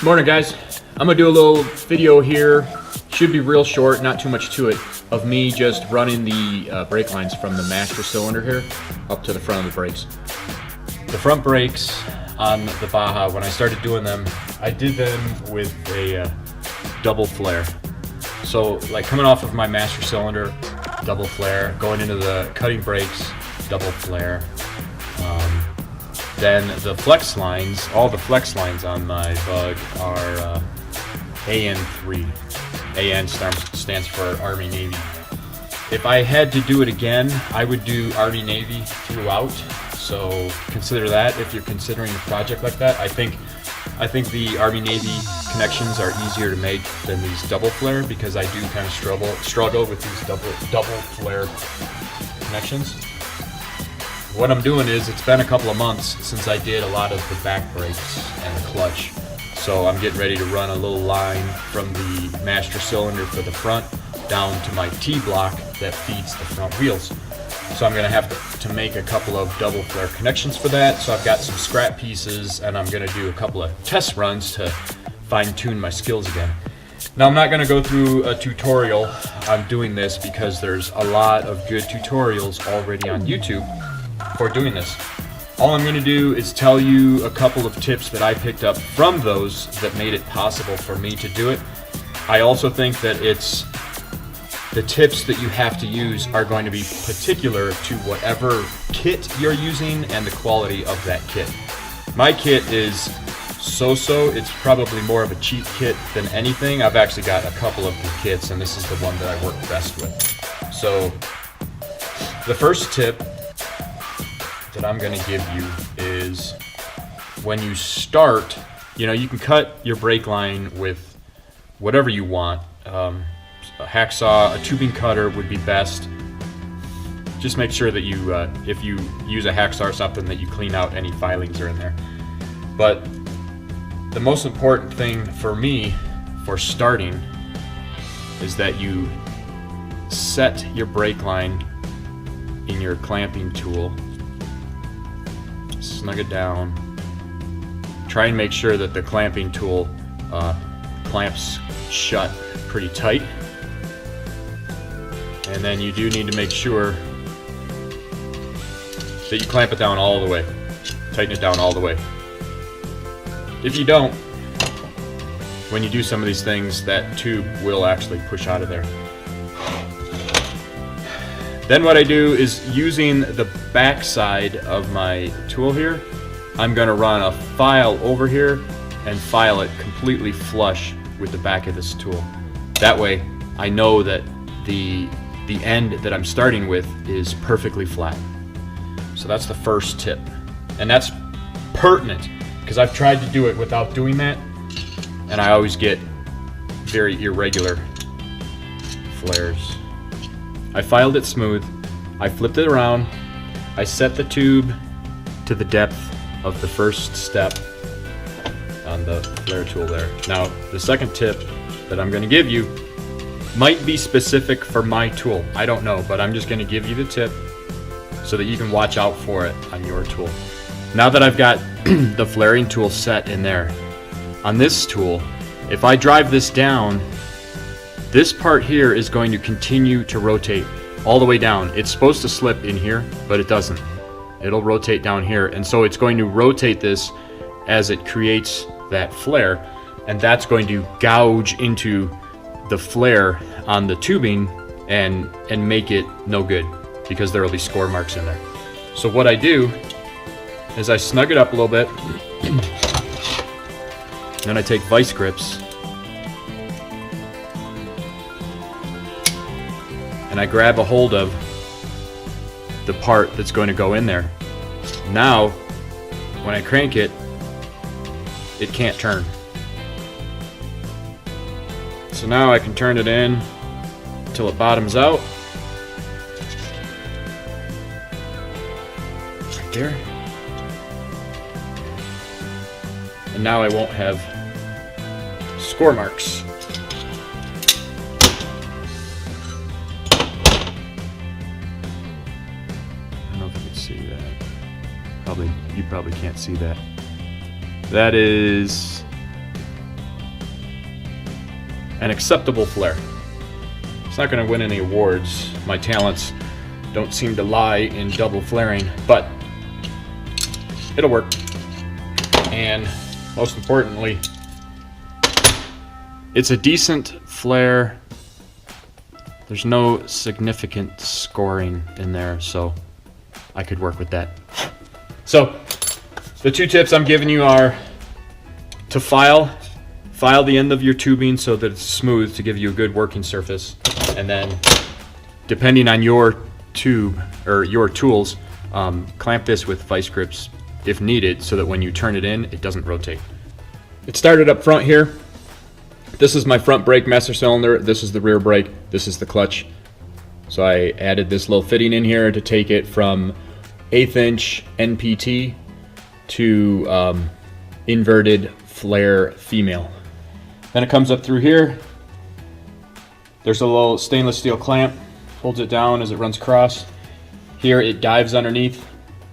Morning guys, I'm gonna do a little video here, should be real short, not too much to it, of me just running the brake lines from the master cylinder here up to the front of the brakes. The front brakes on the Baja, when I started doing them, I did them with a double flare. So like coming off of my master cylinder, double flare, going into the cutting brakes, double flare. Then the flex lines, all the flex lines on my Bug are AN3. AN stands for Army Navy. If I had to do it again, I would do Army Navy throughout. So consider that if you're considering a project like that. I think the Army Navy connections are easier to make than these double flare because I do kind of struggle with these double flare connections. What I'm doing is, it's been a couple of months since I did a lot of the back brakes and the clutch. So I'm getting ready to run a little line from the master cylinder for the front down to my T-block that feeds the front wheels. So I'm going to have to make a couple of double flare connections for that. So I've got some scrap pieces and I'm going to do a couple of test runs to fine-tune my skills again. Now I'm not going to go through a tutorial on doing this because there's a lot of good tutorials already on YouTube for doing this. All I'm going to do is tell you a couple of tips that I picked up from those that made it possible for me to do it. I also think that the tips that you have to use are going to be particular to whatever kit you're using and the quality of that kit. My kit is so-so. It's probably more of a cheap kit than anything. I've actually got a couple of good kits and this is the one that I work best with. So the first tip that I'm going to give you is when you start, you can cut your brake line with whatever you want. A hacksaw, a tubing cutter would be best. Just make sure that you, if you use a hacksaw or something, that you clean out any filings that are in there. But the most important thing for me for starting is that you set your brake line in your clamping tool. Snug it down. Try and make sure that the clamping tool clamps shut pretty tight. And then you do need to make sure that you clamp it down all the way. Tighten it down all the way. If you don't, when you do some of these things, that tube will actually push out of there. Then what I do is, using the back side of my tool here, I'm going to run a file over here and file it completely flush with the back of this tool. That way I know that the end that I'm starting with is perfectly flat. So that's the first tip. And that's pertinent because I've tried to do it without doing that and I always get very irregular flares. I filed it smooth, I flipped it around, I set the tube to the depth of the first step on the flare tool there. Now, the second tip that I'm going to give you might be specific for my tool. I don't know, but I'm just going to give you the tip so that you can watch out for it on your tool. Now that I've got the flaring tool set in there, on this tool, if I drive this down, this part here is going to continue to rotate all the way down. It's supposed to slip in here, but it doesn't. It'll rotate down here, and so it's going to rotate this as it creates that flare, and that's going to gouge into the flare on the tubing and make it no good because there will be score marks in there. So what I do is I snug it up a little bit, then I take vice grips and I grab a hold of the part that's going to go in there. Now, when I crank it, it can't turn. So now I can turn it in until it bottoms out. Right there. And now I won't have score marks. See that? You probably can't see that. That is an acceptable flare. It's not going to win any awards. My talents don't seem to lie in double flaring, but it'll work. And most importantly, it's a decent flare. There's no significant scoring in there, so I could work with that. So the two tips I'm giving you are to file the end of your tubing so that it's smooth to give you a good working surface, and then depending on your tube or your tools, clamp this with vice grips if needed so that when you turn it in, it doesn't rotate. It started up front here. This is my front brake master cylinder, this is the rear brake, this is the clutch. So I added this little fitting in here to take it from 1/8 inch NPT to inverted flare female. Then it comes up through here. There's a little stainless steel clamp, holds it down as it runs across. Here it dives underneath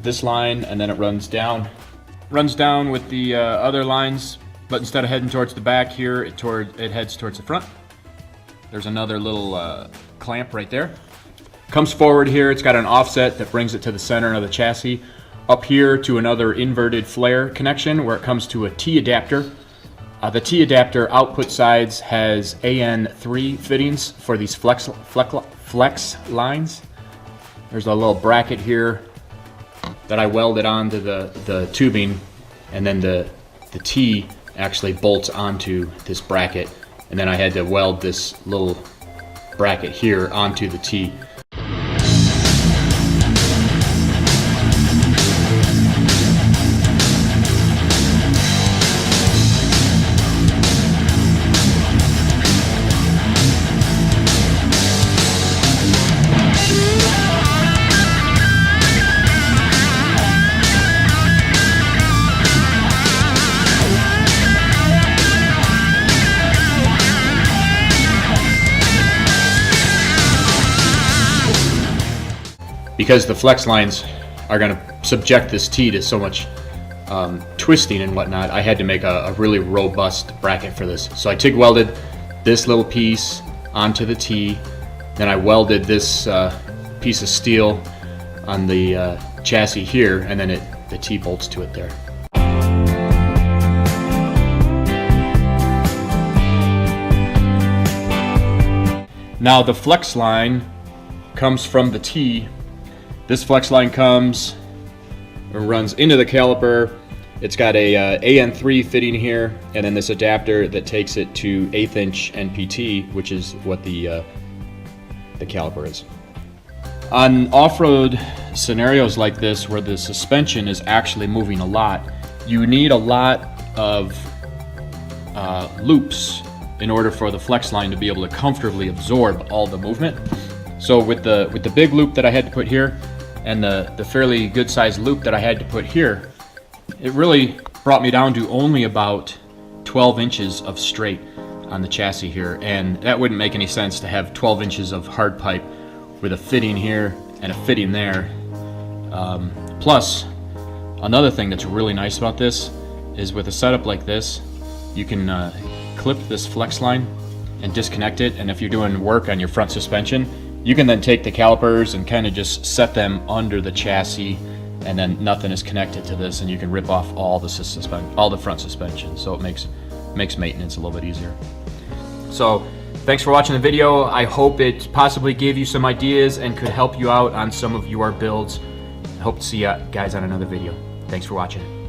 this line and then it runs down. Runs down with the other lines, but instead of heading towards the back here, it heads towards the front. There's another little clamp right there. Comes forward here, it's got an offset that brings it to the center of the chassis. Up here to another inverted flare connection where it comes to a T adapter. The T adapter output sides has AN3 fittings for these flex lines. There's a little bracket here that I welded onto the tubing, and then the T actually bolts onto this bracket, and then I had to weld this little bracket here onto the T. Because the flex lines are going to subject this T to so much twisting and whatnot, I had to make a really robust bracket for this. So I TIG welded this little piece onto the T, then I welded this piece of steel on the chassis here, and then the T bolts to it there. Now the flex line comes from the T. This flex line comes and runs into the caliper. It's got a AN3 fitting here, and then this adapter that takes it to 1/8 inch NPT, which is what the caliper is. On off-road scenarios like this, where the suspension is actually moving a lot, you need a lot of loops in order for the flex line to be able to comfortably absorb all the movement. So with the big loop that I had to put here, and the fairly good sized loop that I had to put here, it really brought me down to only about 12 inches of straight on the chassis here, and that wouldn't make any sense to have 12 inches of hard pipe with a fitting here and a fitting there. Plus, another thing that's really nice about this is with a setup like this, you can clip this flex line and disconnect it, and if you're doing work on your front suspension, you can then take the calipers and kind of just set them under the chassis, and then nothing is connected to this, and you can rip off all the front suspension. So it makes maintenance a little bit easier. So thanks for watching the video. I hope it possibly gave you some ideas and could help you out on some of your builds. I hope to see you guys on another video. Thanks for watching.